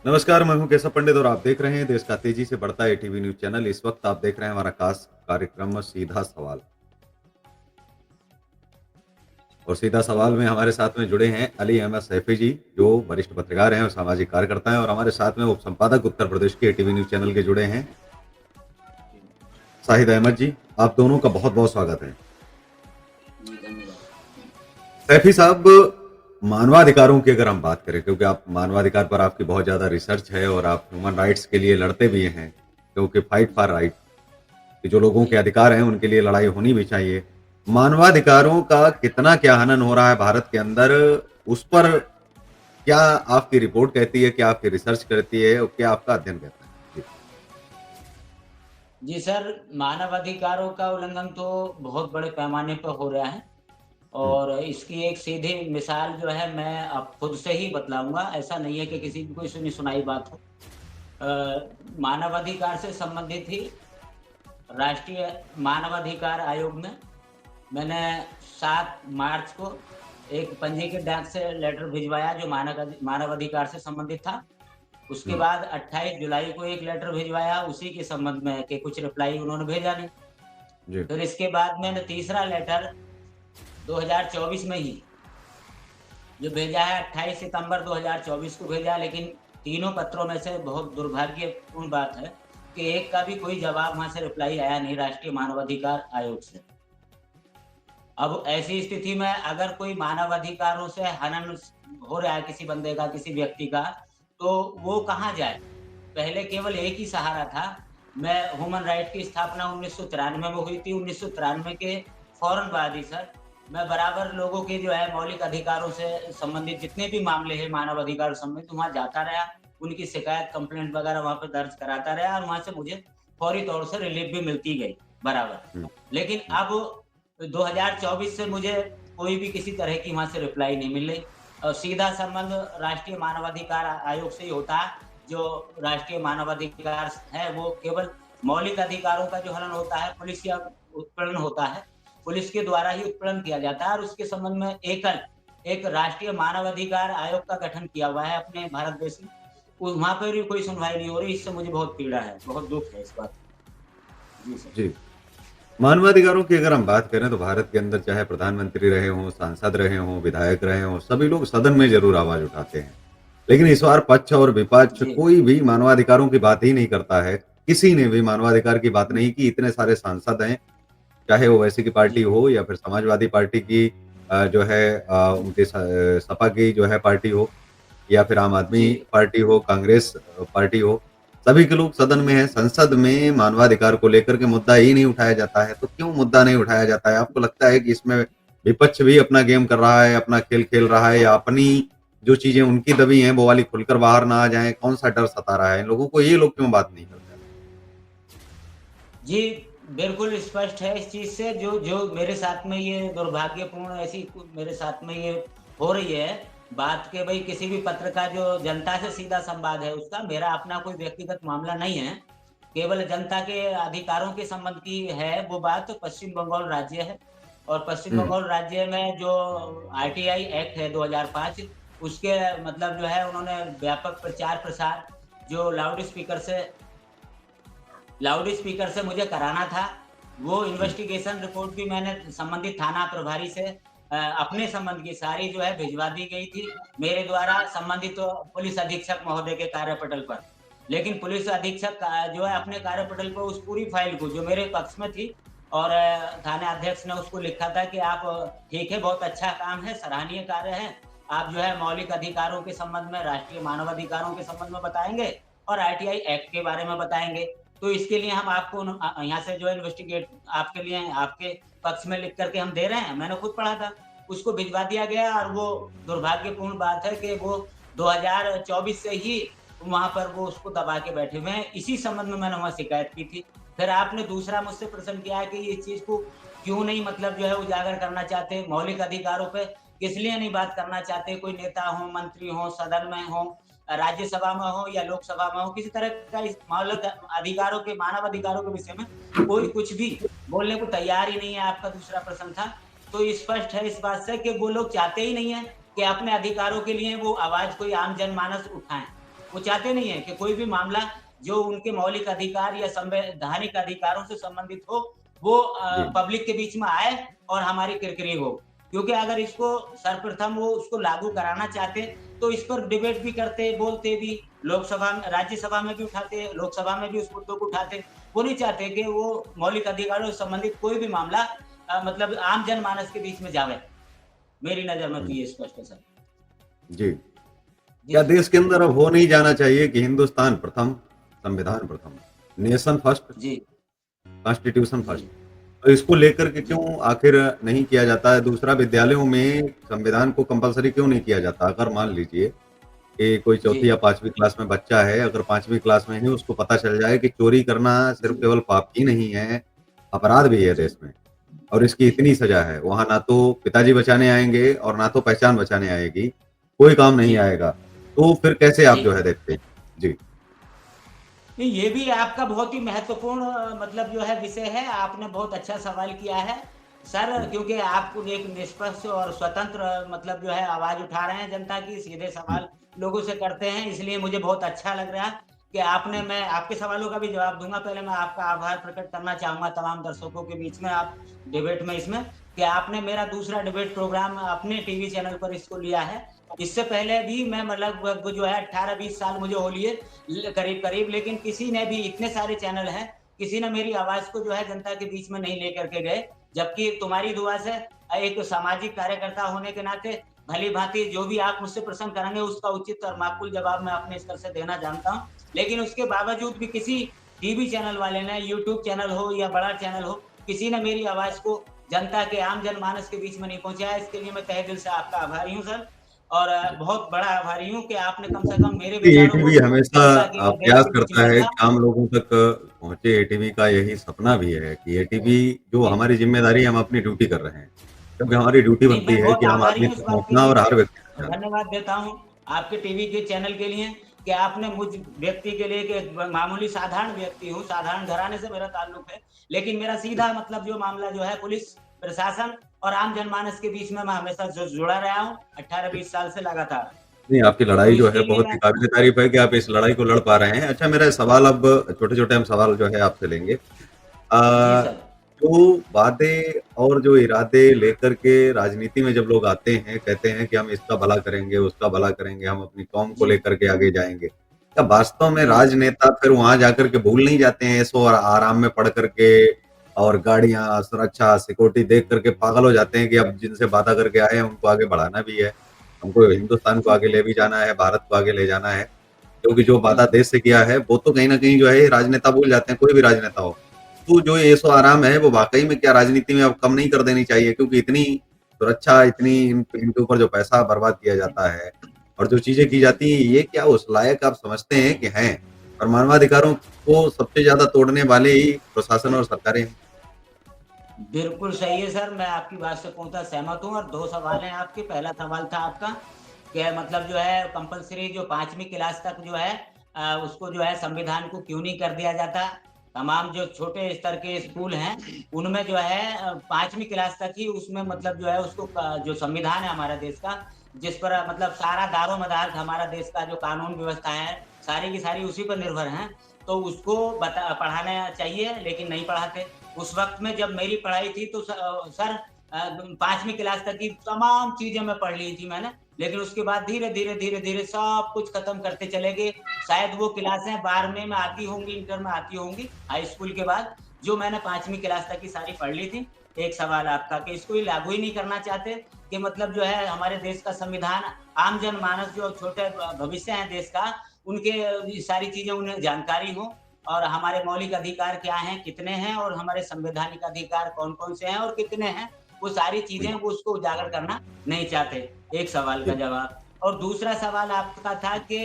नमस्कार, मैं हूं केशव पंडित और आप देख रहे हैं देश का तेजी से बढ़ता एटीवी न्यूज़ चैनल। इस वक्त आप देख रहे हैं हमारा खास कार्यक्रम सीधा सवाल। और सीधा सवाल में हमारे साथ में जुड़े हैं अली अहमद सैफी जी, जो वरिष्ठ पत्रकार हैं और सामाजिक कार्यकर्ता हैं, और हमारे साथ में उप संपादक उत्तर प्रदेश के एटीवी न्यूज़ चैनल के जुड़े हैं शाहिद अहमद जी। आप दोनों का बहुत-बहुत स्वागत है। जी, धन्यवाद। सैफी साहब, मानवाधिकारों की अगर हम बात करें, क्योंकि आप मानवाधिकार पर आपकी बहुत ज़्यादा रिसर्च है और आप ह्यूमन राइट्स के लिए लड़ते भी हैं, क्योंकि फाइट फॉर राइट, कि जो लोगों के जी, अधिकार हैं उनके लिए लड़ाई होनी भी चाहिए। मानवाधिकारों का कितना क्या हनन हो रहा है भारत के अंदर, उस पर क्या आपकी रिपोर्ट कहती है, क्या आपकी रिसर्च करती है और क्या आपका अध्ययन कहता है? जी। जी सर, मानवाधिकारों का उल्लंघन तो बहुत बड़े पैमाने पर हो रहा है हुँ, और इसकी एक सीधी मिसाल जो है मैं अब खुद से ही बतलाऊँगा, ऐसा नहीं है कि किसी की कोई सुनी-सुनाई बात हो। मानवाधिकार से संबंधित ही राष्ट्रीय मानवाधिकार आयोग में मैंने 7 मार्च को एक पंजीकृत डाक से लेटर भिजवाया जो मानवाधिकार से संबंधित था। उसके हुँ, बाद 28 जुलाई को एक लेटर भिजवाया उसी के संबंध में कि कुछ रिप्लाई उन्होंने भेजा नहीं। जी, फिर इसके बाद मैंने तीसरा लेटर 2024 में ही जो भेजा है 28 सितंबर 2024 को भेजा, लेकिन तीनों पत्रों में से बहुत दुर्भाग्यपूर्ण बात है कि एक का भी कोई जवाब वहाँ से रिप्लाई आया नहीं राष्ट्रीय मानवाधिकार आयोग से। अब ऐसी स्थिति में अगर कोई मानवाधिकारों से हनन हो रहा है किसी बंदे का, किसी व्यक्ति का, तो वो कहाँ जाए? पहले केवल एक ही सहारा था। मैं ह्यूमन राइट की स्थापना 1993 में हुई थी। 1993 के फ़ौरन बाद ही सर, मैं बराबर लोगों के जो है मौलिक अधिकारों से संबंधित जितने भी मामले हैं मानव अधिकार संबंधित वहाँ जाता रहा। उनकी शिकायत, कंप्लेंट वगैरह वहाँ पे दर्ज कराता रहा और वहाँ से मुझे फौरी तौर से रिलीफ़ भी मिलती गई, बराबर। हुँ, लेकिन हुँ, अब 2024 से मुझे कोई भी किसी तरह की वहाँ से रिप्लाई नहीं मिल रही और सीधा संबंध राष्ट्रीय मानवाधिकार आयोग से ही होता है। जो राष्ट्रीय मानवाधिकार है वो केवल मौलिक अधिकारों का जो हनन होता है, पुलिस या उत्पीड़न होता है, पुलिस के द्वारा ही उत्पीड़न किया जाता है और उसके संबंध में एकल एक राष्ट्रीय मानवाधिकार आयोग का गठन किया हुआ है अपने भारत देश में। वहाँ पर भी कोई सुनवाई नहीं हो रही, इससे मुझे बहुत पीड़ा है, बहुत दुःख है इस बात का। जी सर। जी। मानवाधिकारों की अगर हम बात करें तो भारत के अंदर चाहे प्रधानमंत्री रहे हों, सांसद रहे हों, विधायक रहे हों, सभी लोग सदन में ज़रूर आवाज़ उठाते हैं। लेकिन इस बार पक्ष और विपक्ष जी, कोई भी मानवाधिकारों की बात ही नहीं करता है। किसी ने भी मानवाधिकार की बात नहीं की। इतने सारे सांसद हैं, चाहे वो वैसी की पार्टी जी, हो या फिर समाजवादी पार्टी की जो है उनके सपा की जो है पार्टी हो, या फिर आम आदमी जी। पार्टी हो, कांग्रेस पार्टी हो, सभी के लोग सदन में हैं। संसद में मानवाधिकार को लेकर के मुद्दा ही नहीं उठाया जाता है, तो क्यों मुद्दा नहीं उठाया जाता है? आपको लगता है कि इसमें विपक्ष भी अपना गेम कर रहा है, अपना खेल खेल रहा है, या अपनी जो चीज़ें उनकी दबी हैं, वो वाली खुलकर बाहर ना आ जाएँ? कौन-सा डर सता रहा है इन लोगों को? ये लोग क्यों बात नहीं करते? जी, बिल्कुल स्पष्ट है इस चीज़ से जो जो मेरे साथ में ये दुर्भाग्यपूर्ण ऐसी मेरे साथ में ये हो रही है, बात कि भई किसी भी पत्र का जो जनता से सीधा संवाद है उसका, मेरा अपना कोई व्यक्तिगत मामला नहीं है। केवल जनता के अधिकारों के संबंध की है वो बात पश्चिम बंगाल राज्य है और पश्चिम हुँ, बंगाल राज्य में जो आरटीआई एक्ट है 2005 उसके मतलब जो है उन्होंने व्यापक प्रचार-प्रसार जो लाउड स्पीकर से मुझे कराना था। वो हुँ, इन्वेस्टिगेशन रिपोर्ट भी मैंने संबंधित थाना प्रभारी से अपने संबंध की सारी जो है भिजवा दी गई थी, मेरे द्वारा संबंधित पुलिस अधीक्षक महोदय के कार्यपटल पर। लेकिन पुलिस अधीक्षक जो है अपने कार्यपटल पर उस पूरी फाइल को जो मेरे पक्ष में थी और थाना अध्यक्ष ने उसको लिखा था कि आप ठीक है, बहुत अच्छा काम है, सराहनीय कार्य है। आप जो है मौलिक अधिकारों के संबंध में, राष्ट्रीय मानवाधिकारों के संबंध में बताएँगे और आरटीआई एक्ट के बारे में बताएँगे। तो इसके लिए हम आपको यहाँ से जो है इन्वेस्टिगेट आपके लिए आपके पक्ष में लिख करके हम दे रहे हैं। मैंने खुद पढ़ा था, उसको भिजवा दिया गया और वो दुर्भाग्यपूर्ण बात है कि वो 2024 से ही वहाँ पर वो उसको दबा के बैठे हुए हैं। इसी संबंध में मैंने वहाँ शिकायत की थी। फिर आपने दूसरा मुझसे प्रश्न किया है कि इस चीज़ को क्यों नहीं मतलब जो है उजागर करना चाहते, मौलिक अधिकारों पे किस लिए नहीं बात करना चाहते, कोई नेता हो, मंत्री हो, सदन में हो, राज्यसभा में हो या लोकसभा में हो, किसी तरह का इस मौलिक अधिकारों के मानव अधिकारों के विषय में कोई कुछ भी बोलने को तैयार ही नहीं है, आपका दूसरा प्रश्न था। तो स्पष्ट है इस बात से कि वो लोग चाहते ही नहीं है कि अपने अधिकारों के लिए वो आवाज़ कोई आम जनमानस उठाएँ। वो चाहते नहीं है कि कोई भी मामला जो उनके मौलिक अधिकार या संवैधानिक अधिकारों से संबंधित हो, वो जी, पब्लिक के बीच में आए और हमारी किरकिरी हो। क्योंकि अगर इसको सर्वप्रथम वो उसको लागू कराना चाहते, तो इस पर डिबेट भी करते, बोलते भी, लोकसभा में राज्यसभा में भी उठाते, लोकसभा में भी उस मुद्दों को उठाते। वो नहीं चाहते कि वो मौलिक अधिकारों से संबंधित कोई भी मामला मतलब आम जनमानस के बीच में जावे। मेरी नज़र में तो हुँ, ये स्पष्ट है सर। जी। जी क्या सर। देश के अंदर अब हो नहीं जाना चाहिए कि हिंदुस्तान प्रथम, संविधान प्रथम, नेशन फर्स्ट, जी, कॉन्स्टिट्यूशन फर्स्ट? जी, तो इसको लेकर के जी, क्यों आखिर नहीं किया जाता है? दूसरा विद्यालयों में संविधान को कंपल्सरी क्यों नहीं किया जाता? अगर मान लीजिए कि कोई जी, चौथी या 5वीं क्लास में बच्चा है, अगर 5वीं क्लास में ही उसको पता चल जाए कि चोरी करना सिर्फ़ जी, केवल पाप ही नहीं है, अपराध भी है जी, देश में और इसकी जी, इतनी सज़ा है। वहाँ ना तो पिताजी बचाने आएँगे और ना तो पहचान बचाने आएगी, कोई काम नहीं जी, आएगा। तो फिर कैसे आप जी। जो है देखते हैं? जी, नहीं, ये भी आपका बहुत ही महत्वपूर्ण मतलब जो है विषय है, आपने बहुत अच्छा सवाल किया है। सर, हुँ, क्योंकि आप एक निष्पक्ष और स्वतंत्र मतलब जो है आवाज़ उठा रहे हैं जनता की, सीधे हुँ, सवाल लोगों से करते हैं, इसलिए मुझे बहुत अच्छा लग रहा है कि आपने हुँ। मैं आपके सवालों का भी जवाब दूँगा। पहले मैं आपका आभार प्रकट करना चाहूँगा तमाम दर्शकों के बीच में आप डिबेट में इसमें, कि आपने मेरा दूसरा डिबेट प्रोग्राम अपने टीवी चैनल पर इसको लिया है। इससे पहले भी मैं मतलब लगभग जो है 18-20 साल मुझे हो लिए करीब-करीब, लेकिन किसी ने भी इतने सारे चैनल हैं, किसी ने मेरी आवाज़ को जो है जनता के बीच में नहीं लेकर के गए। जबकि तुम्हारी दुआ से एक सामाजिक कार्यकर्ता होने के नाते भली-भाँति जो भी आप मुझसे प्रश्न करेंगे उसका उचित और माकूल जवाब मैं अपने स्तर से देना जानता हूँ। लेकिन उसके बावजूद भी किसी टीवी चैनल वाले ने, यूट्यूब चैनल हो या बड़ा चैनल हो, किसी ने मेरी आवाज़ को जनता के आम जनमानस के बीच में नहीं पहुँचाया। इसके लिए मैं तहे दिल से आपका आभारी हूँ सर। और बहुत बड़ा आभारी हूँ कि आपने कम से कम मेरे विचारों को एटीवी हमेशा जनता के और देश प्रयास के बीच में करता है रखा। कि आम लोगों तक पहुँचे, एटीवी का यही सपना भी है कि एटीवी जो जी, हमारी ज़िम्मेदारी है, हम अपनी ड्यूटी कर रहे हैं। क्योंकि हमारी ड्यूटी नहीं, बनती मैं है बहुत कि आम आभारी आदमी हूँ इस तक बात के पहुँचना लिए और हर व्यक्ति तक और जाना। धन्यवाद देता हूँ आपके टीवी के चैनल के लिए कि आपने मुझ व्यक्ति के लिए, कि मामूली साधारण व्यक्ति हूँ, साधारण घराने से मेरा ताल्लुक है, लेकिन मेरा सीधा मतलब जो मामला जो है पुलिस, प्रशासन और आम जनमानस के बीच में मैं हमेशा जुड़ा रहा हूँ 18-20 साल से लगातार। नहीं, आपकी तो लड़ाई जो है इसके लिए बहुत मैं ही काबिल-ए-तारीफ़ है कि आप इस लड़ाई को लड़ पा रहे हैं। अच्छा मेरा सवाल अब छोटे-छोटे हम सवाल जो है आपसे लेंगे। जी अ, सर। जो वादे और जो इरादे लेकर के राजनीति में जब लोग आते हैं, कहते हैं कि हम इसका भला करेंगे, उसका भला करेंगे, हम अपनी कौम को जी, लेकर के आगे जाएँगे। क्या वास्तव में जी, राजनेता फिर वहाँ जाकर के भूल नहीं जाते हैं ऐशो और आराम में पड़ कर के और गाड़ियाँ, सुरक्षा, सिक्योरिटी देख कर के पागल हो जाते हैं कि अब जिनसे वादा करके आए हैं, उनको आगे बढ़ाना भी है। हमको हिंदुस्तान को जी, आगे ले भी जाना है, भारत को आगे ले जाना है। क्योंकि जो वादा जी, देश से किया है, वो तो कहीं न कहीं जो है राजनेता भूल जाते हैं, कोई भी राजनेता हो। तो जो ये ऐशो-आराम है, वो वाक़ई में क्या राजनीति में अब कम नहीं कर देनी चाहिए? क्योंकि इतनी सुरक्षा, इतनी इनके ऊपर जो पैसा बर्बाद किया जी, जाता है और जो चीज़ें की जी। जाती हैं, ये क्या उस लायक आप समझते हैं कि हैं? और मानवाधिकारों को सबसे ज़्यादा तोड़ने वाले ही प्रशासन और सरकारें हैं। बिल्कुल सही है सर, मैं आपकी बात से पूर्णतः सहमत हूँ और 2 सवाल हैं आपके। पहला सवाल था आपका कि मतलब जो है कंपल्सरी जो 5वीं क्लास तक जो है उसको जो है संविधान को क्यों नहीं कर दिया जाता? तमाम जो छोटे स्तर के स्कूल हैं, उनमें जो है 5वीं क्लास तक ही उसमें मतलब जो है उसको जो संविधान है हमारे देश का, जिस पर मतलब सारा दारो-मदार हमारा देश का जो कानून व्यवस्था है, सारी की सारी उसी पर निर्भर हैं। तो उसको पढ़ाना चाहिए, लेकिन नहीं पढ़ाते। उस वक़्त में जब मेरी पढ़ाई थी तो सर 5वीं क्लास तक की तमाम चीज़ें मैं पढ़ ली थी मैंने, लेकिन उसके बाद धीरे-धीरे, धीरे-धीरे सब कुछ खत्म करते चले गए। शायद वो क्लासें 12वीं में आती होंगी, इंटर में आती होंगी, हाई स्कूल के बाद, जो मैंने 5वीं क्लास तक की सारी पढ़ ली थी। एक सवाल आपका कि इसको ये लागू ही नहीं करना चाहते कि मतलब जो है हमारे देश का संविधान आम जनमानस जो छोटे भविष्य है देश का, उनके ये सारी चीज़ें उन्हें जानकारी हो और हमारे मौलिक अधिकार क्या हैं, कितने हैं और हमारे संवैधानिक अधिकार कौन-कौन से हैं और कितने हैं, वो सारी चीज़ें जी, वो उसको उजागर करना नहीं चाहते। एक सवाल का जी, जवाब। और दूसरा सवाल आपका था कि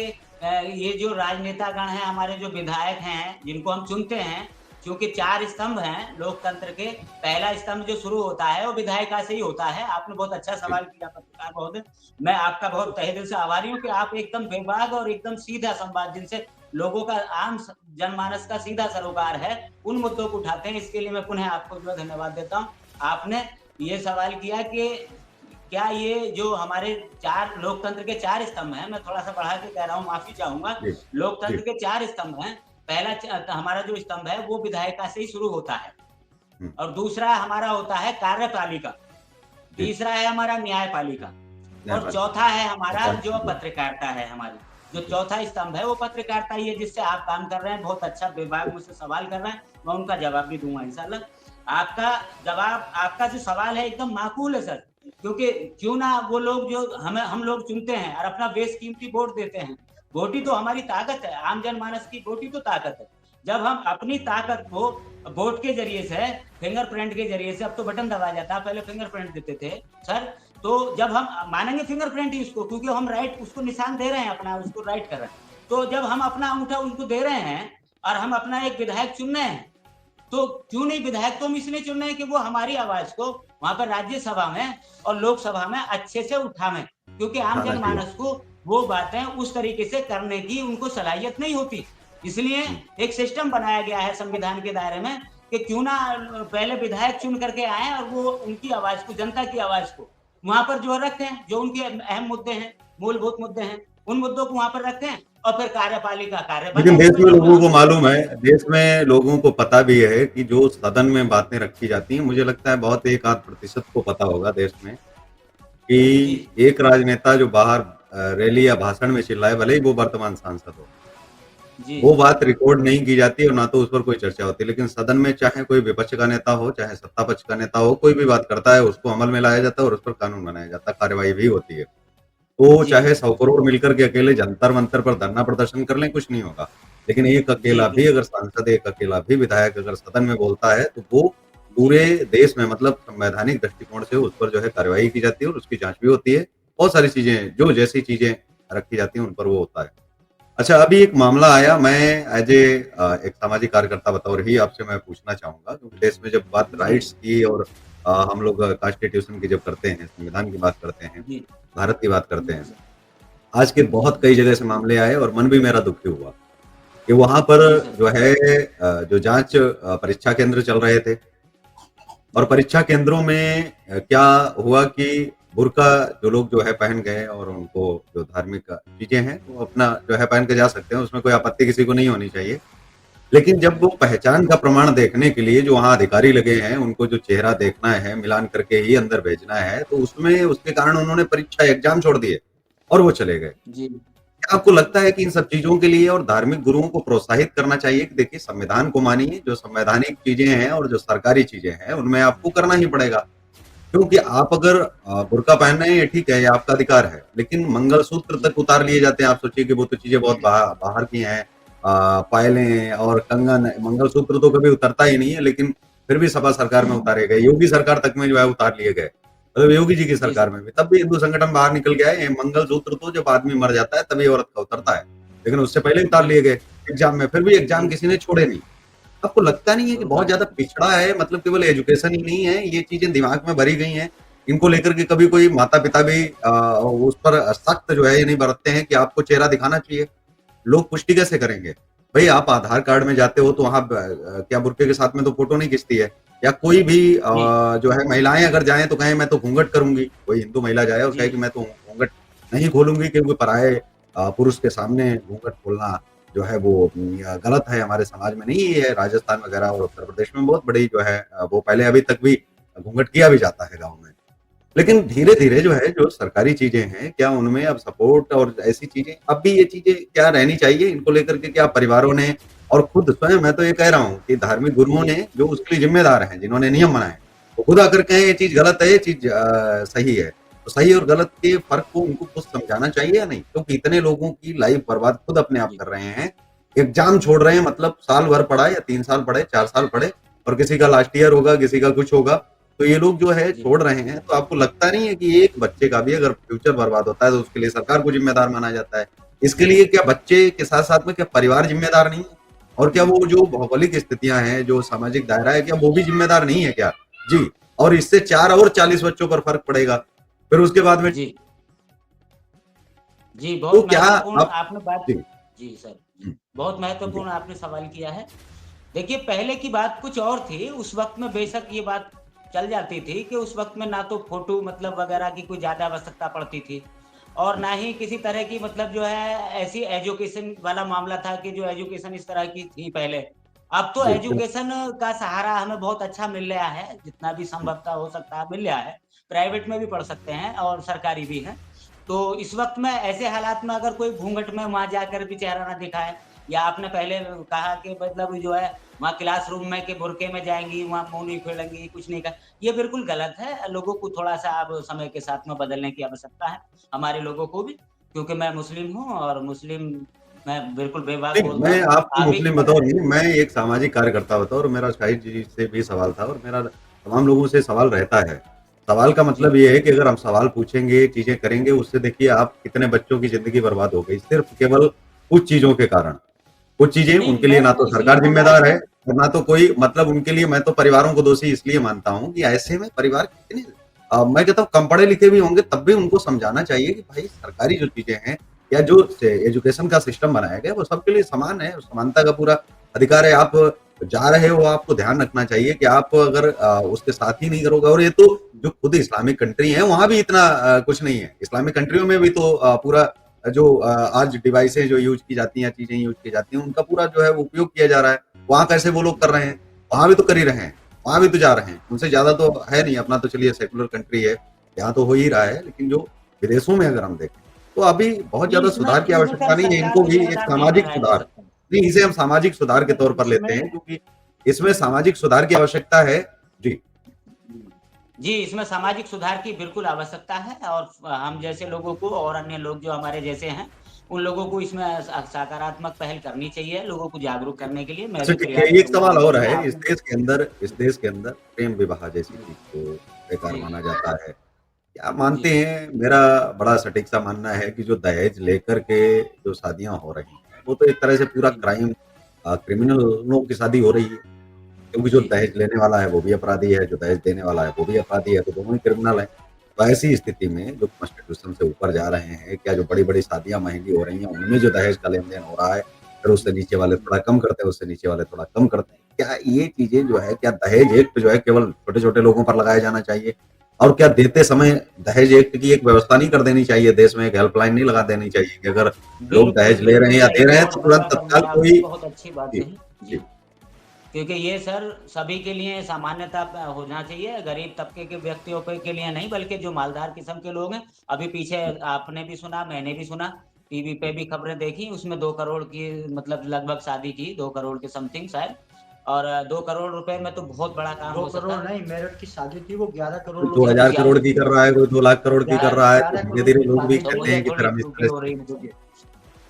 ये जो राजनेतागण हैं, हमारे जो विधायक हैं, जिनको हम चुनते हैं, चूँकि 4 स्तंभ हैं लोकतंत्र के, पहला स्तंभ जो शुरू होता है, वो विधायिका से ही होता है। आपने बहुत अच्छा जी, सवाल किया पत्रकार महोदय। मैं आपका बहुत तहे दिल से आभारी हूँ कि आप एकदम बेबाक और एकदम सीधा संवाद जिनसे लोगों का आम जनमानस का सीधा सरोकार है, उन मुद्दों को उठाते हैं। इसके लिए मैं पुनः आपको जो है धन्यवाद देता हूँ। आपने ये सवाल किया कि क्या ये जो हमारे 4 लोकतंत्र के 4 स्तंभ हैं, मैं थोड़ा-सा बढ़ा के कह रहा हूँ, माफ़ी चाहूँगा। जी, जी, लोकतंत्र के 4 स्तंभ हैं। पहला हमारा जो स्तंभ है वो विधायिका से ही शुरू होता है हुँ, और दूसरा हमारा होता है कार्यपालिका, जी, तीसरा है हमारा न्यायपालिका और न्यायपालिका, चौथा है हमारा जो जी, पत्रकारिता है हमारी। जो जी, चौथा स्तंभ है वो पत्रकारिता ही है जिससे आप काम कर रहे हैं, बहुत अच्छा विभाग मुझसे सवाल कर रहे हैं, मैं उनका जवाब भी दूँगा इंशाल्लाह। आपका आपका जो सवाल है एकदम माकूल है सर, क्योंकि क्यों ना वो लोग जो हम लोग चुनते हैं और अपना बेशकीमती वोट देते हैं। वोट ही तो हमारी ताकत है, आम जनमानस की वोट ही तो ताकत है। जब हम अपनी ताकत को वोट के ज़रिए से, फिंगरप्रिंट के ज़रिए से, अब तो बटन दबाया जाता है, पहले फिंगरप्रिंट देते थे सर, तो जब हम मानेंगे फिंगरप्रिंट ही उसको, क्योंकि हम राइट उसको निशान दे रहे हैं अपना, उसको राइट कर रहे हैं। तो जब हम अपना अंगूठा उनको दे रहे हैं और हम अपना एक विधायक चुन रहे हैं, तो क्यों नहीं, विधायक तो हम इसलिए चुन रहे हैं कि वो हमारी आवाज को वहां पर राज्यसभा में और लोकसभा में अच्छे से उठावें, क्योंकि आम उठाना चाहिए। जनमानस को वो बातें उस तरीके से करने की उनको सलाहियत नहीं होती। इसलिए हुँ, एक सिस्टम बनाया गया है संविधान के दायरे में कि क्यों ना पहले विधायक चुन करके आए और वो उनकी आवाज को, जनता की आवाज को वहां पर जो रखें, जो उनके अहम मुद्दे हैं, मूलभूत मुद्दे हैं, उन मुद्दों को वहां पर रखें और फिर कार्यपालिका कार्य लेकिन बजाएं, देश फिर में जो लोगों को हम लोग मालूम है, देश में लोगों को पता भी है कि जो सदन में बातें रखी जाती हैं, मुझे लगता है बहुत 1 आध प्रतिशत को पता होगा देश में जी कि एक राजनेता जो बाहर रैली या भाषण में चिल्लाए, भले ही वो वर्तमान सांसद हो, जी वो जी बात रिकॉर्ड नहीं की जाती और ना तो उस पर कोई चर्चा होती है। लेकिन सदन में चाहे कोई विपक्ष का नेता हो, चाहे सत्ता पक्ष का नेता हो, कोई भी बात करता है, उसको अमल में लाया जाता है और उस पर कानून बनाया जाता है, कार्रवाई भी होती है। तो जी चाहे 100 करोड़ मिलकर के अकेले जंतर-मंतर पर धरना प्रदर्शन कर लें, कुछ नहीं होगा। लेकिन एक जी अकेला भी बिल्कुल अगर सांसद, एक अकेला भी विधायक अगर सदन में बोलता है, तो वो जी पूरे देश में मतलब संवैधानिक दृष्टिकोण से उस पर जो है कार्रवाई की जाती है और उसकी जाँच भी होती है। बहुत सारी चीज़ें जो जैसी चीज़ें रखी जाती हैं, उन पर वो होता है। अच्छा, अभी एक मामला आया, मैं एज़ एक सामाजिक कार्यकर्ता बतौर ही आपसे मैं पूछना चाहूँगा क्योंकि देश में जब बात जी राइट्स की और हम लोग कॉन्स्टिट्यूशन की जब करते हैं, संविधान की बात करते हैं, जी भारत की बात करते जी हैं, सर आज के जी बहुत कई जगह से मामले आए और मन भी मेरा दुखी हुआ कि वहाँ पर जी सर जो है जो जाँच परीक्षा केंद्र चल रहे थे और जी परीक्षा केंद्रों में क्या हुआ कि बुर्का जो लोग जो है पहन गए और उनको जो धार्मिक चीज़ें हैं, वो अपना जो है पहन के जा सकते हैं, उसमें कोई आपत्ति किसी को नहीं होनी चाहिए। लेकिन जब वो पहचान का प्रमाण देखने के लिए जो वहाँ अधिकारी लगे हैं, उनको जो चेहरा देखना है, मिलान करके ही अंदर भेजना है, तो उसमें उसके कारण उन्होंने परीक्षा एग्ज़ाम छोड़ दिए और वो चले गए। जी क्या आपको लगता है कि इन सब चीज़ों के लिए और धार्मिक गुरुओं को प्रोत्साहित करना चाहिए कि देखिए संविधान को मानिए, जो संवैधानिक चीज़ें हैं और जो सरकारी चीज़ें हैं, उनमें आपको करना ही पड़ेगा। क्योंकि आप अगर बुर्का पहन रहे हैं ये ठीक है, ये आपका अधिकार है। लेकिन मंगलसूत्र जी तक उतार लिए जाते हैं, आप सोचिए कि वो तो चीज़ें बहुत बाहर की हैं। पायलें और कंगन, मंगलसूत्र तो कभी उतरता ही नहीं है, लेकिन फिर भी सपा सरकार में उतारे गए। योगी सरकार तक में जो है उतार लिए गए। मतलब योगी जी की जी सरकार सर में भी। तब भी हिंदू संगठन बाहर निकल के आए, ये मंगलसूत्र तो जब आदमी मर जाता है तभी औरत का उतरता है। लेकिन उससे पहले उतार जी लिए गए एग्ज़ाम में, फिर भी एग्ज़ाम जी किसी ने छोड़े नहीं। आपको लगता नहीं है कि बहुत बात ज़्यादा पिछड़ा है मतलब केवल एजुकेशन ही नहीं है, ये चीज़ें दिमाग में भरी गई हैं। इनको लेकर के कभी कोई माता-पिता भी उस पर सख्त जो है ये नहीं बरतते हैं कि आपको चेहरा दिखाना चाहिए। लोग पुष्टि कैसे करेंगे? भई आप आधार कार्ड में जाते हो तो वहाँ क्या बुर्के के साथ में तो फ़ोटो नहीं खिंचती है। या कोई भी जी जो है महिलाएँ अगर जाएँ तो कहें मैं तो घूँघट करूँगी। कोई हिंदू महिला जाए और जी कहे कि मैं तो घूँघट नहीं खोलूँगी क्योंकि पराये पुरुष के सामने घूँघट खोलना जो है वो गलत है, हमारे समाज में नहीं है। राजस्थान वगैरह और उत्तर प्रदेश में बहुत बड़ी जो है वो पहले अभी तक भी घूँघट किया भी जाता है गाँव में। लेकिन धीरे-धीरे जो है, जो सरकारी चीज़ें हैं, क्या उनमें अब सपोर्ट और ऐसी चीज़ें अब भी ये चीज़ें क्या रहनी चाहिए? इनको लेकर के क्या परिवारों ने और खुद स्वयं मैं तो ये कह रहा हूँ कि धार्मिक गुरुओं जी ने जो उसके लिए ज़िम्मेदार हैं, जिन्होंने नियम बनाए, वो खुद आकर कहें ये चीज़ गलत है, ये चीज़ सही है। तो सही और गलत के फ़र्क को उनको खुद समझाना चाहिए या नहीं? क्योंकि इतने लोगों की लाइफ़ बर्बाद खुद अपने आप जी कर रहे हैं। एग्ज़ाम छोड़ रहे हैं मतलब साल भर पढ़ा या 3 साल पढ़े, 4 साल पढ़े और किसी का लास्ट ईयर होगा, किसी का कुछ होगा। तो ये लोग जो है जी छोड़ रहे हैं, तो आपको लगता नहीं है कि एक बच्चे का भी अगर फ्यूचर बर्बाद होता है, तो उसके लिए सरकार को ज़िम्मेदार माना जाता है? इसके लिए क्या बच्चे के साथ-साथ में क्या परिवार ज़िम्मेदार नहीं है? और क्या वो जो भौगोलिक स्थितियाँ हैं, जो सामाजिक दायरा है, क्या वो भी ज़िम्मेदार नहीं है क्या? जी, और इससे 4 और 40 बच्चों पर फ़र्क पड़ेगा। फिर उसके बाद में जी जी तो बहुत क्या महत्वपूर्ण आप आपने बात जी, जी सर जी हुँ, बहुत जी, महत्वपूर्ण आपने सवाल किया है। देखिए पहले की बात कुछ और थी, उस वक़्त में बेशक ये बात चल जाती थी कि उस वक़्त में ना तो फ़ोटो मतलब वग़ैरह की कोई ज़्यादा आवश्यकता पड़ती थी और ना ही किसी तरह की मतलब जो है ऐसी एजुकेशन वाला मामला था कि जो एजुकेशन इस तरह की थी पहले। अब तो जी, एजुकेशन का सहारा हमें बहुत अच्छा मिल रहा है, जितना भी संभवतः हो सकता है मिल रहा है। प्राइवेट में भी पढ़ सकते हैं और सरकारी भी हैं। तो इस वक़्त में ऐसे हालात में अगर कोई घूँघट में वहाँ जाकर भी चेहरा ना दिखाए या आपने पहले कहा कि मतलब जो है वहाँ क्लासरूम में के बुर्के में जाएँगी, वहाँ मुँह नहीं खोलेंगी, कुछ नहीं कर ये बिल्कुल गलत है। लोगों को थोड़ा-सा अब समय के साथ में बदलने की आवश्यकता है, हमारे लोगों को भी, क्योंकि मैं मुस्लिम हूँ और मुस्लिम मैं बिल्कुल बेबाक नहीं, बोलता मैं हूँ। आपको आप ही की मुस्लिम तरह बताऊँ नहीं, मैं एक सामाजिक कार्यकर्ता बताऊँ और मेरा शाहिद जी से भी सवाल था और मेरा तमाम लोगों से सवाल रहता है। सवाल का जी, मतलब ये है कि अगर हम सवाल पूछेंगे, चीज़ें करेंगे, उससे देखिए आप कितने बच्चों की ज़िंदगी बर्बाद हो गई, सिर्फ़ केवल कुछ चीज़ों के कारण। कुछ चीज़ें नहीं उनके लिए मैं ना तो तो इसलिए सरकार बोल रहा ज़िम्मेदार था है और ना तो कोई मतलब उनके लिए मैं तो परिवारों को दोषी इसलिए मानता हूँ कि ऐसे में परिवार कितने मैं कहता हूँ कम पढ़े-लिखे भी होंगे तब भी उनको समझाना चाहिए कि भाई सरकारी जो चीज़ें हैं या जो से एजुकेशन का सिस्टम बनाया गया है वो सबके लिए समान है, समानता का पूरा अधिकार है। आप जा रहे हो आपको ध्यान रखना चाहिए कि आप अगर उसके साथ ही नहीं करोगे और ये तो जो खुद इस्लामिक कंट्री है वहाँ भी इतना कुछ नहीं है। इस्लामिक कंट्रियों में भी तो पूरा जो आज डिवाइसेज़ जो यूज़ की जाती हैं, चीज़ें यूज़ की जाती हैं, उनका पूरा जो है उपयोग किया जा रहा है। वहाँ कैसे वो लोग कर रहे हैं, वहाँ भी तो कर ही रहे हैं, वहाँ भी तो जा रहे हैं। उनसे ज़्यादा तो है नहीं, अपना तो चलिए सेक्युलर कंट्री है, यहाँ तो हो ही रहा है, लेकिन जो विदेशों में अगर हम देखें, तो अभी बहुत नहीं ज़्यादा सुधार की इसमें आवश्यकता सर नहीं है, सरकार इनको को भी एक ज़िम्मेदार नहीं सामाजिक ठहराया जा सुधार सकता। नहीं, इसे हम सामाजिक सुधार के तौर पर लेते हैं इसमें क्योंकि इसमें सामाजिक सुधार की आवश्यकता है। जी, जी, इसमें सामाजिक सुधार की बिल्कुल आवश्यकता है और हम जैसे लोगों को और अन्य लोग जो हमारे जैसे हैं, उन लोगों को इसमें सकारात्मक पहल करनी चाहिए, लोगों को जागरूक करने के लिए मैं अच्छा भी ठीक है, प्रयास एक करूँगा सवाल और बिल्कुल है, आपने इस देश के अंदर प्रेम विवाह जैसी चीज़ को बेकार जी, माना जाता है। क्या जी, मानते हैं मेरा बड़ा सटीक सा मानना है कि जो दहेज लेकर के जो शादियाँ हो रही हैं, वो तो एक तरह से पूरा जी, क्राइम क्रिमिनलों की शादी हो रही है। क्योंकि जो जी, दहेज लेने वाला है वो भी अपराधी है, जो दहेज देने वाला है वो भी अपराधी है, तो दोनों ही क्रिमिनल हैं। तो ऐसी स्थिति में जो कॉन्स्टिट्यूशन से ऊपर जा रहे हैं, क्या जो बड़ी-बड़ी शादियाँ महँगी हो रही हैं, उनमें जो दहेज का लेन-देन हो रहा है, फिर उससे नीचे वाले थोड़ा कम करते हैं, उससे नीचे वाले थोड़ा कम करते हैं। क्या ये चीज़ें जो है क्या दहेज एक्ट जो है केवल छोटे-छोटे लोगों पर लगाया जाना चाहिए? और क्या देते समय दहेज एक्ट की एक व्यवस्था नहीं कर देनी चाहिए देश में, एक हेल्पलाइन नहीं लगा देनी चाहिए कि अगर लोग बिल्कुल, दहेज ले रहे बिल्कुल हैं या सही दे रहे हैं गौर तो तुरंत फरमा तत्काल फरमाया आपने, कोई बहुत अच्छी बात जी, कही। जी। जी, क्योंकि ये सर सभी के लिए सामान्यता होना चाहिए, गरीब तबके के व्यक्तियों के लिए नहीं बल्कि जो मालदार किस्म के लोग हैं। अभी पीछे आपने भी सुना, मैंने भी सुना, टीवी पे भी खबरें देखी, उसमें 2 करोड़ की मतलब लगभग शादी की, 2 करोड़ के समथिंग शायद और 2 करोड़ रुपए में तो बहुत बड़ा काम 2 हो करोड़ सका। नहीं, मेरठ की शादी थी वो 11 करोड़ कोई रुपए अच्छा की 2000 शादी करोड़ की थी। कर रहा है, कोई 2 लाख करोड़ की कर रहा है, तो 11 करोड़ धीरे-धीरे की लोग भी शादी तो थी। कहते मुझे हैं कि फिर थोड़ी हम इस त्रुटि तरह हो से रही मुझे।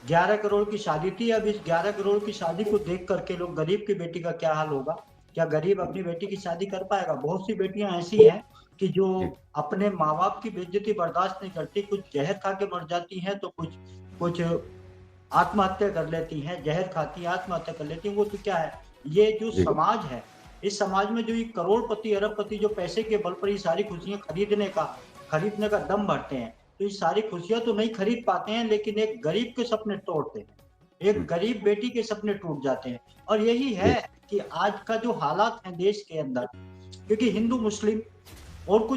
11 करोड़ की शादी थी। अब इस 11 करोड़ की शादी को देख करके लोग गरीब की बेटी का क्या हाल होगा? क्या गरीब अपनी बेटी की शादी कर पाएगा? बहुत सी बेटियां ऐसी हैं कि जो जी, अपने माँ-बाप की बेइज्जती बर्दाश्त नहीं करती, कुछ जहर खा के मर जाती हैं, तो कुछ कुछ आत्महत्या कर लेती हैं, जहर खाती हैं, आत्महत्या कर लेती हैं। वो तो क्या है, ये जो जी, समाज है, इस समाज में जो ये करोड़पति, अरबपति जो पैसे के बल पर ये सारी खुशियाँ खरीदने का दम भरते हैं, तो ये सारी खुशियाँ तो नहीं खरीद पाते हैं, लेकिन एक गरीब के सपने तोड़ते हैं। एक हुँ, गरीब बेटी के सपने टूट जाते हैं और यही जी, है कि आज का जो हालात है देश के अंदर, क्योंकि हिंदू-मुस्लिम और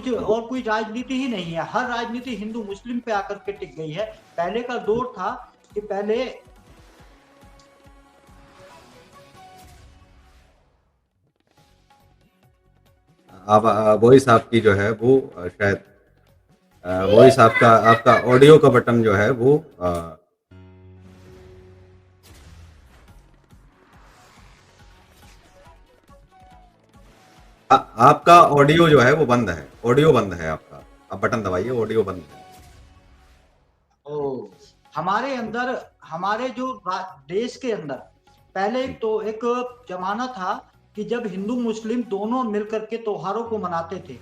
कोई राजनीति ही नहीं है। हर राजनीति हिंदू-मुस्लिम पे आकर के टिक गई है। पहले का दौर था कि पहले अब वॉइस आपकी जो है वो शायद वॉइस आपका आपका ऑडियो का बटन जो है वो आपका ऑडियो जो है वो बंद है, ऑडियो बंद है आपका। आप बटन दबाइए, ऑडियो बंद है। ओह! हमारे अंदर हमारे जो देश के अंदर पहले हुँ, एक ज़माना था कि जब हिंदू-मुस्लिम दोनों मिलकर के त्योहारों को मनाते थे।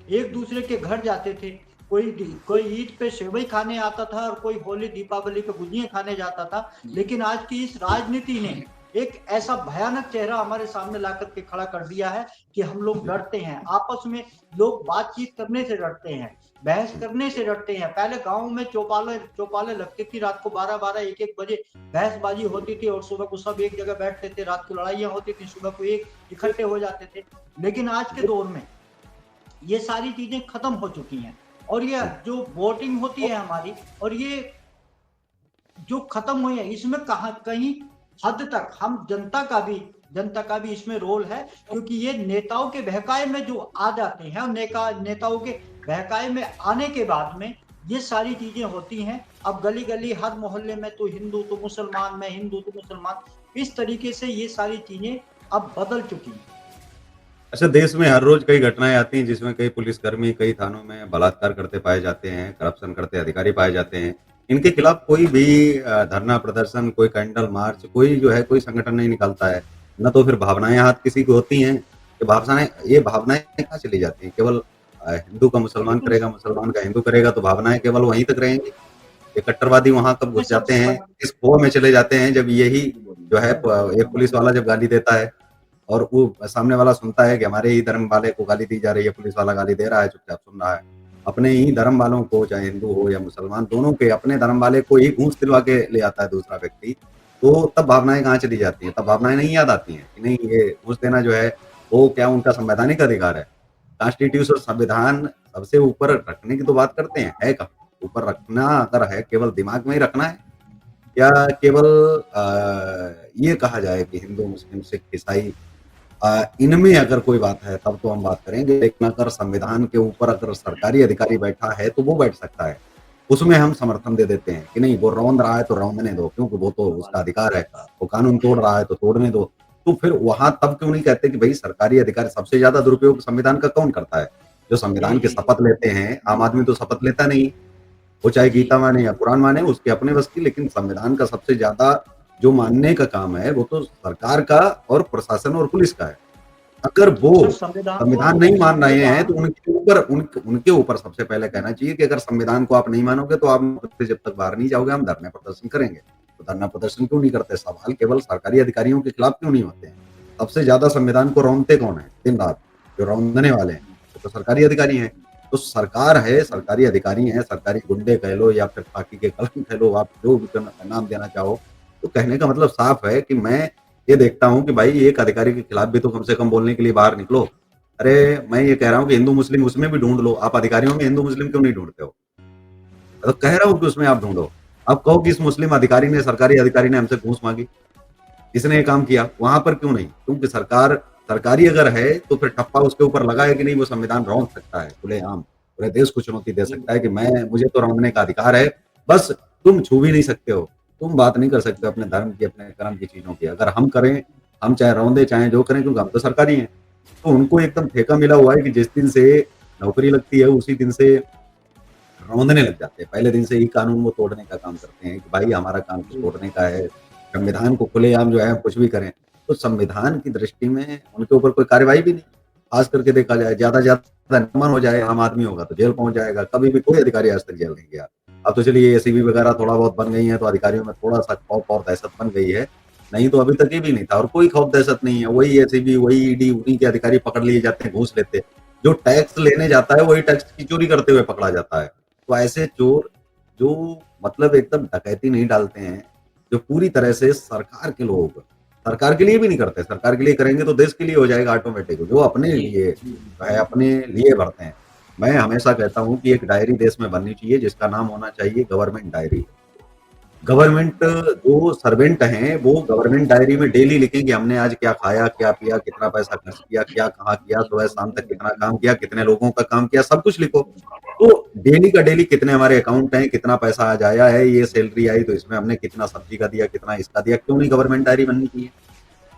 एक-दूसरे के घर जाते थे। कोई ईद पे सेवई खाने आता था और कोई होली, दीपावली पे गुजिया खाने जाता था। लेकिन आज की इस राजनीति ने एक ऐसा भयानक चेहरा हमारे सामने ला कर के खड़ा कर दिया है कि हम लोग जी, डरते हैं। आपस में लोग बातचीत करने से डरते हैं। बहस हुँ, करने से डरते हैं। पहले गाँव में चौपालें लगती थी, रात को 12-12, 1-1 बजे बहसबाजी होती थी और सुबह को सब एक जगह बैठते थे, रात को लड़ाइयाँ होती थी, सुबह को एक इकट्ठे हो जाते थे। लेकिन आज के दौर में ये सारी चीजें खत्म हो चुकी हैं। और ये जो वोटिंग होती है हमारी, और ये जो खत्म हुई है, इसमें कहाँ कहीं हद तक हम जनता का भी इसमें रोल है, क्योंकि ये नेताओं के बहकाए में जो आ जाते हैं, और नेताओं के बहकाए में आने के बाद में ये सारी चीजें होती हैं। अब गली गली हर मोहल्ले में तो हिंदू तो मुसलमान, मैं हिंदू तो मुसलमान, इस तरीके से ये सारी चीजें अब बदल चुकी हैं। अच्छा, देश में हर रोज कई घटनाएं आती हैं जिसमें कई पुलिसकर्मी कई थानों में बलात्कार करते पाए जाते हैं, करप्शन करते अधिकारी पाए जाते हैं। इनके खिलाफ कोई भी धरना प्रदर्शन, कोई कैंडल मार्च, कोई जो है कोई संगठन नहीं निकालता है। न तो फिर भावनाएं हाथ किसी की होती हैं, ये भावनाएं कहाँ चली जाती हैं? केवल हिंदू का मुसलमान बिल्कुल। करेगा, मुसलमान का हिंदू करेगा, तो भावनाएं केवल वहीं तक रहेंगी। ये कट्टरवादी वहां कब मैं घुस जाते सबसे हैं, इस खो में चले जाते हैं जब यही जो है एक पुलिस वाला जब गाली देता है और वो सामने वाला सुनता है कि हमारे ही धर्म वाले को गाली दी जा रही है, पुलिस वाला गाली दे रहा है, चुपचाप सुन रहा है। अपने ही धर्म वालों को, चाहे हिंदू हो या मुसलमान, दोनों के अपने धर्म वाले को ही घूस दिलवा के ले आता है दूसरा व्यक्ति, तो तब भावनाएं कहाँ चली जाती हैं? तब भावनाएं नहीं याद आती हैं कि नहीं, ये घूस देना जो है वो क्या उनका संवैधानिक अधिकार है? कॉन्स्टिट्यूशन, संविधान सबसे ऊपर रखने की तो बात करते हैं, है कहाँ? ऊपर रखना अगर है, केवल दिमाग में ही रखना है, या केवल ये कहा जाए कि हिंदू, मुस्लिम, सिख, ईसाई, इनमें अगर कोई बात है तब तो हम बात करेंगे, लेकिन अगर संविधान के ऊपर अगर सरकारी अधिकारी बैठा है तो वो बैठ सकता है। उसमें हम समर्थन दे देते हैं कि नहीं, वो रौंद रहा है तो रौंदने दो, क्योंकि वो तो उसका अधिकार है। वो कानून तोड़ रहा है तो तोड़ने दो। तो फिर वहां तब क्यों नहीं कहते कि भाई सरकारी अधिकारी सबसे ज्यादा दुरुपयोग संविधान का कौन करता है? जो संविधान के शपथ लेते हैं, आम आदमी तो शपथ लेता नहीं, वो चाहे गीता माने या कुरान माने, उसके अपने बस की, लेकिन संविधान का सबसे ज्यादा जो मानने का काम है वो तो सरकार का और प्रशासन और पुलिस का है। अगर वो सर, संविधान संविधान नहीं मान रहे हैं तो उनके ऊपर सबसे पहले कहना चाहिए कि अगर संविधान को आप नहीं मानोगे तो आप जब तक बाहर नहीं जाओगे, हम धरने प्रदर्शन करेंगे। तो धरना प्रदर्शन क्यों नहीं करते? सवाल केवल सरकारी अधिकारियों के खिलाफ क्यों नहीं होते हैं? सबसे ज्यादा संविधान को रौंदते कौन है दिन रात? जो रौंदने वाले हैं वो तो सरकारी अधिकारी हैं। तो सरकार है, सरकारी अधिकारी हैं, सरकारी गुंडे कह लो या फिर खाकी के कलम कह लो, आप जो भी नाम देना चाहो। तो कहने का मतलब साफ है कि मैं ये देखता हूँ कि भाई एक अधिकारी के खिलाफ भी तो कम से कम बोलने के लिए बाहर निकलो। अरे, मैं ये कह रहा हूँ कि हिंदू मुस्लिम उसमें भी ढूंढ लो, आप अधिकारियों में हिंदू मुस्लिम क्यों नहीं ढूंढते हो? तो कह रहा हूँ कि उसमें आप ढूंढो। आप कहो कि इस मुस्लिम अधिकारी ने, सरकारी अधिकारी ने हमसे घूस मांगी, इसने ये काम किया, वहां पर क्यों नहीं? क्योंकि सरकार सरकारी अगर है तो फिर ठप्पा उसके ऊपर लगा है कि नहीं, वो संविधान रौंद सकता है खुलेआम, पूरे देश को चुनौती दे सकता है कि मैं, मुझे तो रौंदने का अधिकार है, बस तुम छू भी नहीं सकते हो, तुम बात नहीं कर सकते अपने धर्म की, अपने कर्म की चीजों की। अगर हम करें, हम चाहे रौंदे चाहे जो करें, क्योंकि हम तो सरकारी हैं। तो उनको एकदम ठेका मिला हुआ है कि जिस दिन से नौकरी लगती है उसी दिन से रौंदने लग जाते हैं। पहले दिन से ही कानून वो तोड़ने का काम करते हैं कि भाई हमारा काम तो तोड़ने का है, संविधान को खुलेआम जो है हम कुछ भी करें। तो संविधान की दृष्टि में उनके ऊपर कोई कार्रवाई भी नहीं। खास करके देखा जाए, ज्यादा नमन हो जाए, आम आदमी होगा तो जेल पहुंच जाएगा। कभी भी कोई अधिकारी आज तक जेल नहीं गया। अब तो चलिए एसीबी वगैरह थोड़ा बहुत बन गई है तो अधिकारियों में थोड़ा सा खौफ और दहशत बन गई है, नहीं तो अभी तक ये भी नहीं था। और कोई खौफ दहशत नहीं है, वही एसीबी, वही ईडी, उन्हीं के अधिकारी पकड़ लिए जाते हैं, घूस लेते। जो टैक्स लेने जाता है वही टैक्स की चोरी करते हुए पकड़ा जाता है। तो ऐसे चोर जो मतलब एकदम डकैती नहीं डालते हैं, जो पूरी तरह से सरकार के लोग, सरकार के लिए भी नहीं करते, सरकार के लिए करेंगे तो देश के लिए हो जाएगा ऑटोमेटिक, जो अपने जी लिए जी है, अपने लिए भरते हैं। मैं हमेशा कहता हूँ कि एक डायरी देश में बननी चाहिए जिसका नाम होना चाहिए गवर्नमेंट डायरी। गवर्नमेंट जो सर्वेंट हैं वो गवर्नमेंट डायरी में डेली लिखें कि हमने आज क्या खाया, क्या पिया, कितना पैसा खर्च किया, क्या कहाँ किया, सुबह शाम तक कितना काम किया, कितने लोगों का काम किया, सब कुछ लिखो। तो डेली का डेली कितने हमारे अकाउंट हैं, कितना पैसा आज आया है, ये सैलरी आई तो इसमें हमने कितना सब्जी का दिया, कितना इसका दिया, क्यों नहीं गवर्नमेंट डायरी बननी चाहिए?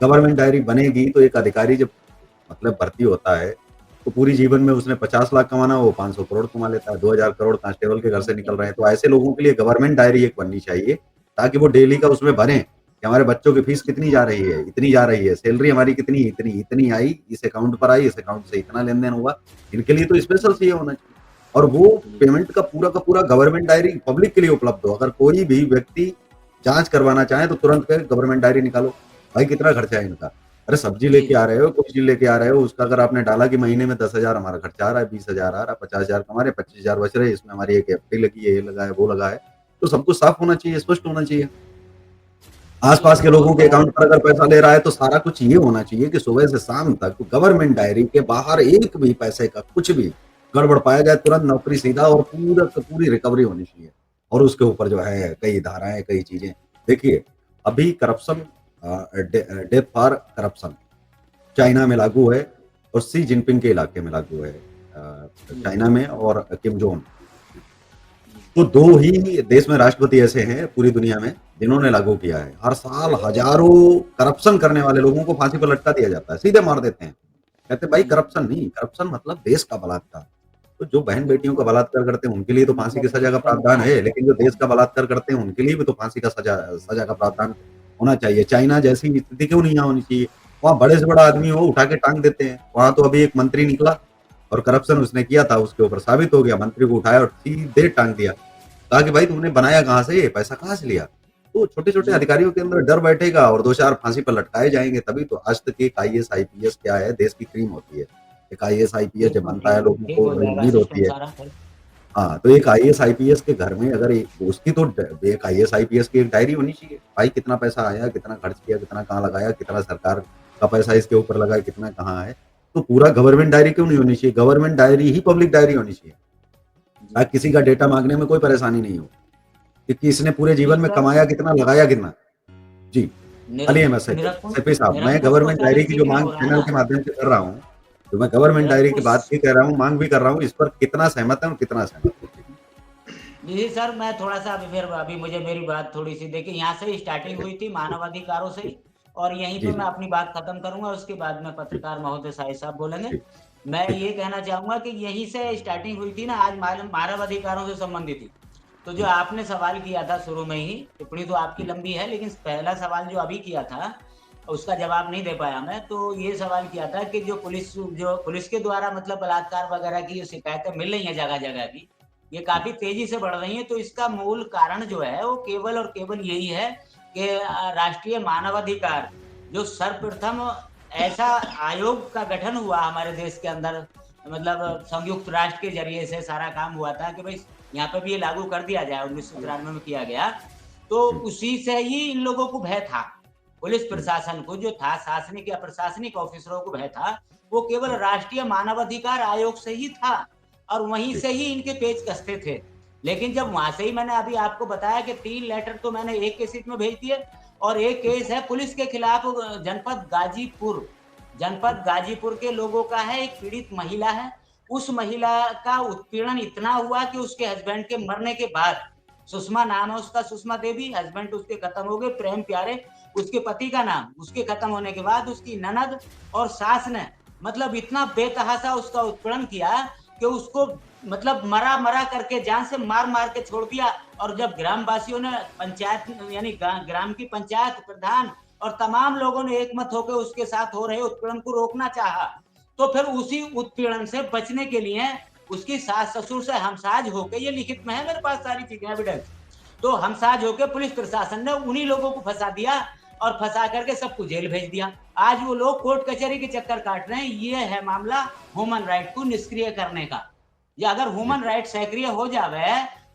गवर्नमेंट डायरी बनेगी तो एक अधिकारी जब मतलब भर्ती होता है तो पूरी जीवन में उसने 50 लाख कमाना, वो 500 करोड़ कमा लेता है, 2000 करोड़ कांस्टेबल के घर से निकल रहे हैं। तो ऐसे लोगों के लिए गवर्नमेंट डायरी एक बननी चाहिए ताकि वो डेली का उसमें भरें कि हमारे बच्चों की फीस कितनी जा रही है, इतनी जा रही है, सैलरी हमारी कितनी, इतनी इतनी आई, इस अकाउंट पर आई, इस अकाउंट से इतना लेन देन हुआ। इनके लिए तो स्पेशल चाहिए होना चाहिए, और वो पेमेंट का पूरा गवर्नमेंट डायरी पब्लिक के लिए उपलब्ध हो। अगर कोई भी व्यक्ति जांच करवाना चाहे तो तुरंत कहे गवर्नमेंट डायरी निकालो, भाई कितना खर्चा है इनका। अरे सब्जी जी लेके आ रहे हो, कोई चीज लेके आ रहे हो, उसका अगर आपने डाला कि महीने में 10,000 हमारा खर्चा आ रहा है, 20,000 आ रहा है, 50,000 कमा रहे, 25,000 बच रहे, इसमें हमारी एक एफडी लगी है, ये लगा है, वो लगा है, तो सब कुछ साफ होना चाहिए, स्पष्ट होना चाहिए। आसपास के बहुत लोगों के बड़ा अकाउंट पर अगर पैसा ले रहा है तो सारा कुछ ये होना चाहिए कि सुबह से शाम तक गवर्नमेंट डायरी के बाहर एक भी पैसे का कुछ भी गड़बड़ पाया जाए, तुरंत नौकरी सीधा और पूरा पूरी रिकवरी होनी चाहिए। और उसके ऊपर जो है कई धाराएँ, कई चीज़ें। देखिए, अभी corruption death for corruption China में लागू है और शी जिनपिंग के इलाके में लागू है। जी, चाइना में और किम जोंग। जी, तो 2 ही देश में राष्ट्रपति ऐसे हैं पूरी दुनिया में जिन्होंने लागू किया है। हर साल हज़ारों करप्शन करने वाले लोगों को फांसी पर लटका दिया जाता है, सीधे मार देते हैं। कहते हैं भाई जी। करप्शन नहीं, करप्शन मतलब देश का बलात्कार। तो जो बहन-बेटियों का बलात्कार करते हैं उनके लिए तो फांसी की मतलब सज़ा का एकदम प्रावधान है, राष्ट्र लेकिन जो देश का बलात्कार करते हैं उनके लिए भी तो फांसी का सज़ा का प्रावधान होना चाहिए। चाइना जैसी स्थिति क्यों नहीं यहाँ होनी चाहिए? वहाँ बड़े से बड़ा आदमी हो उठा के टाँग देते हैं। वहाँ तो अभी एक मंत्री निकला और करप्शन उसने किया था, उसके ऊपर साबित हो गया, मंत्री को उठाया और सीधे टाँग दिया। कहा कि भाई तुमने बनाया कहाँ से ये? पैसा कहाँ से लिया? तो छोटे-छोटे जी, अधिकारियों के अंदर डर बैठेगा और 2-4 फांसी पर लटकाए जाएँगे तभी तो। आज तक एक आईएएस, आईपीएस क्या है? देश की क्रीम होती है। एक आईएएस, आईपीएस जब बिल्कुल बनता है लोगों ठीक को हो बड़ी जाएगा उम्मीद सिस्टम होती है। सारा फिर। हाँ, तो एक आईएएस, आईपीएस के घर में अगर एक उसकी तो एक आईएएस, आईपीएस की एक डायरी होनी चाहिए। भाई कितना पैसा आया, कितना खर्च किया, कितना कहाँ लगाया, कितना सरकार का पैसा इसके ऊपर लगा, कितना कहाँ है। तो पूरा गवर्नमेंट डायरी क्यों नहीं होनी चाहिए? गवर्नमेंट डायरी ही पब्लिक डायरी होनी चाहिए। जी, ताकि किसी का डेटा माँगने में कोई परेशानी नहीं हो, कि किसने पूरे जी जीवन में सर, कमाया कितना, लगाया कितना। जी, चलिए मैं सैफी साहब, मैं निरंकुश तो गवर्नमेंट सर डायरी की इसी जो के लिए माँग हो रहा है चैनल ना। के माध्यम से कर रहा हूँ, तो मैं गवर्नमेंट डायरी की निरंकुश बात भी कर रहा हूँ, माँग भी कर रहा हूँ, इस पर कितना सहमत हैं और कितना सहमत नहीं? जी सर, मैं थोड़ा-सा अभी मुझे मेरी बात थोड़ी-सी देखिए यहाँ से ही स्टार्टिंग ठीक है। हुई थी मानवाधिकारों से ही और यहीं जी, पे मैं जी, अपनी बात खत्म करूँगा, उसके बाद में ठीक, पत्रकार महोदय शाहिद साहब बोलेंगे। ठीक, मैं ठीक है। ये कहना चाहूँगा कि यहीं से स्टार्टिंग हुई थी ना आज मानव अधिकारों से संबंधित ही। तो जो हुँ, आपने सवाल किया था शुरू में ही, टिप्पणी तो आपकी हुँ, लंबी है लेकिन पहला सवाल जो अभी किया था, उसका जवाब नहीं दे पाया मैं। तो ये सवाल किया था कि जो पुलिस के द्वारा मतलब बलात्कार वगैरह की जो शिकायतें मिल रही हैं जगह-जगह की, ये हुँ, काफ़ी तेज़ी से बढ़ रही हैं। तो इसका मूल कारण जो है वो केवल और केवल यही है कि राष्ट्रीय मानवाधिकार जो हुँ, सर्वप्रथम ऐसा आयोग का गठन हुआ हमारे देश के अंदर हुँ, मतलब संयुक्त राष्ट्र के ज़रिए से सारा काम हुआ था कि भई यहाँ पे भी ये लागू कर दिया जाए 1993 में किया गया। तो हुँ, उसी से ही इन लोगों को भय था। पुलिस हुँ, प्रशासन को जो था शासनिक या प्रशासनिक ऑफिसरों को भय था, वो केवल हुँ, राष्ट्रीय मानवाधिकार आयोग से ही था और वहीं जी, से ही इनके पेच कसते थे। लेकिन जब वहाँ से ही मैंने अभी आपको बताया कि 3 लेटर तो मैंने एक केस में भेज दिए और एक हुँ, केस है पुलिस के खिलाफ हुँ, जनपद गाजीपुर के लोगों का है, एक पीड़ित महिला है। उस महिला का उत्पीड़न इतना हुआ कि उसके हस्बैंड के मरने के बाद सुषमा नाम है उसका, सुषमा देवी, हस्बैंड उसके खत्म हो गए, प्रेम प्यारे उसके पति का नाम, उसके खत्म होने के बाद उसकी ननद और सास ने मतलब इतना बेतहाशा उसका उत्पीड़न किया कि उसको मतलब मरा-मरा करके जान से मार-मार के छोड़ दिया और जब ग्रामवासियों ने पंचायत यानी ग्राम की पंचायत प्रधान और तमाम लोगों ने एकमत होकर उसके साथ हो रहे उत्पीड़न को रोकना चाहा, तो फिर उसी उत्पीड़न से बचने के लिए उसकी सास-ससुर से हमसाज होके ये लिखित में है मेरे पास सारी चीज़ें एविडेंस। तो हमसाज होके पुलिस प्रशासन ने उन्हीं लोगों को फँसा दिया और फँसा करके सबको जेल भेज दिया। आज वो लोग कोर्ट कचहरी के चक्कर काट रहे हैं, ये है मामला ह्यूमन राइट को निष्क्रिय करने का। या अगर जी, ह्यूमन राइट सक्रिय हो जावे,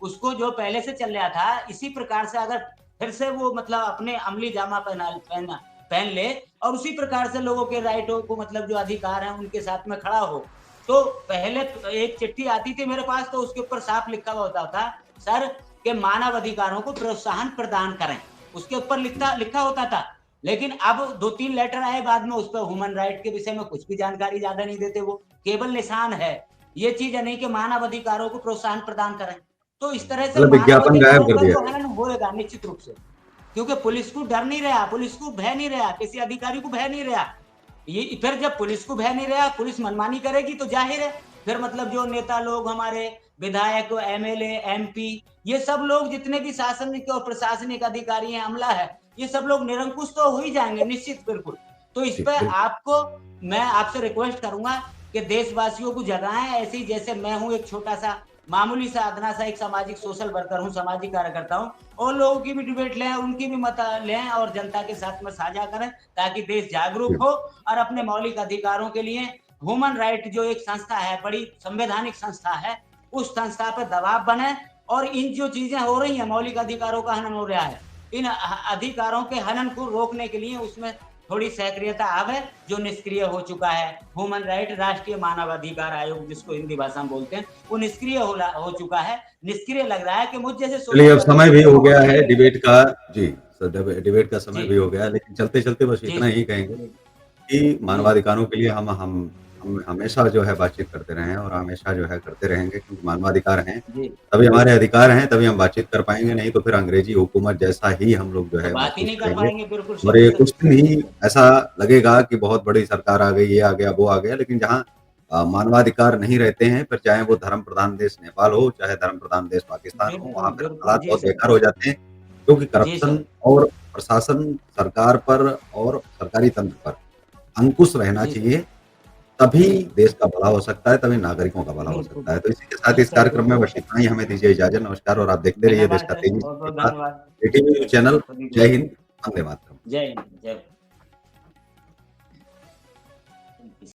उसको जो पहले से चल रहा था, इसी प्रकार से अगर फिर से वो मतलब अपने अमली जामा पहन ले और उसी प्रकार से लोगों के राइटों को मतलब जो अधिकार हैं उनके साथ में खड़ा हो। तो पहले एक चिट्ठी आती थी मेरे पास तो उसके ऊपर साफ लिखा हुआ होता था, सर के मानव अधिकारों को प्रोत्साहन प्रदान करें। उसके ऊपर हुँ, लिखा होता था। लेकिन अब 2-3 लेटर आए बाद में उस पे ह्यूमन राइट के विषय में कुछ भी जानकारी ज़्यादा नहीं देते वो, केवल निशान है। ये चीज़ है नहीं कि मानव अधिकारों को प्रोत्साहन प्रदान करें। तो इस तरह से मतलब मानव विज्ञापन गायब अधिकारों कर का दिया तो गया। हनन होएगा निश्चित रूप से। क्योंकि पुलिस को डर नहीं रहा, पुलिस को भय नहीं रहा, किसी अधिकारी को भय नहीं रहा। ये फिर जब पुलिस को भय नहीं रहा, पुलिस मनमानी करेगी तो ज़ाहिर है, फिर मतलब जो नेता लोग हमारे विधायक, एमएलए, एमपी ये सब लोग जितने भी शासनिक और प्रशासनिक अधिकारी हैं, अमला है, ये सब लोग निरंकुश तो हो ही जाएँगे निश्चित बिल्कुल। तो इस जी, पे बिल्कुल। आपको मैं आपसे रिक्वेस्ट करूँगा कि देशवासियों को जगाएँ ऐसे ही जैसे मैं हूँ एक छोटा-सा मामूली सा अदना सा एक सामाजिक सोशल वर्कर हूँ, सामाजिक कार्यकर्ता हूँ। और लोगों की भी डिबेट लें, उनकी भी मत लें और जनता के साथ में साझा करें ताकि देश जागरूक जी, हो और अपने मौलिक अधिकारों के लिए ह्यूमन राइट जो एक संस्था है, बड़ी संवैधानिक संस्था है, उस संस्था पे दबाव बने और इन जो चीज़ें हो रही हैं, मौलिक अधिकारों का हनन हो रहा है, इन अधिकारों के हनन को रोकने के लिए उसमें थोड़ी सक्रियता आवे, जो निष्क्रिय हो चुका है। ह्यूमन राइट, राष्ट्रीय मानव अधिकार आयोग जिसको हिंदी भाषा में बोलते हैं, वो निष्क्रिय हो चुका है। निष्क्रिय लग रहा है कि मुझ जैसे चलिए अब समय भी हो गया है जी डिबेट का। जी, डिबेट का समय भी हो गया है, लेकिन चलते-चलते बस जी इतना ही कहेंगे जी कि जी मानवाधिकारों के लिए हम हमेशा जो है बातचीत करते रहे हैं और हमेशा जो है करते रहेंगे, क्योंकि मानवाधिकार हैं, जी तभी हमारे अधिकार हैं, तभी हम बातचीत कर पाएँगे, नहीं तो फिर अंग्रेजी हुकूमत जैसा ही हम लोग जो तो है बात ही महसूस नहीं कर करेंगे। पाएंगे, बिल्कुल और सीधे ये सर। कुछ दिन ही ऐसा लगेगा कि बहुत बड़ी सरकार आ गई, ये आ गया, वो आ गया, लेकिन जहाँ मानवाधिकार नहीं रहते हैं, फिर चाहे वो धर्म प्रधान देश नेपाल हो, चाहे धर्म प्रधान देश पाकिस्तान हो, वहाँ बिल्कुल फिर बिल्कुल, हालात जी बहुत सर, बेकार हो जाते हैं, क्योंकि जी करप्शन सर, और प्रशासन सरकार पर और सरकारी तंत्र पर अंकुश रहना जी सर, चाहिए, तभी जी देश का भला हो सकता है, तभी नागरिकों का भला हो बिल्कुल। सकता है। तो इसी के साथ जी इस सर, कार्यक्रम में बिल्कुल। बस इतना ही, हमें दीजिए इजाज़त। नमस्कार और आप देखते रहिए देश धन्यवाद का सर, तेजी से बहुत बहुत बढ़ता धन्यवाद। ATV news channel. सभी को जय हिंद, वंदे मातरम। जय हिंद, जय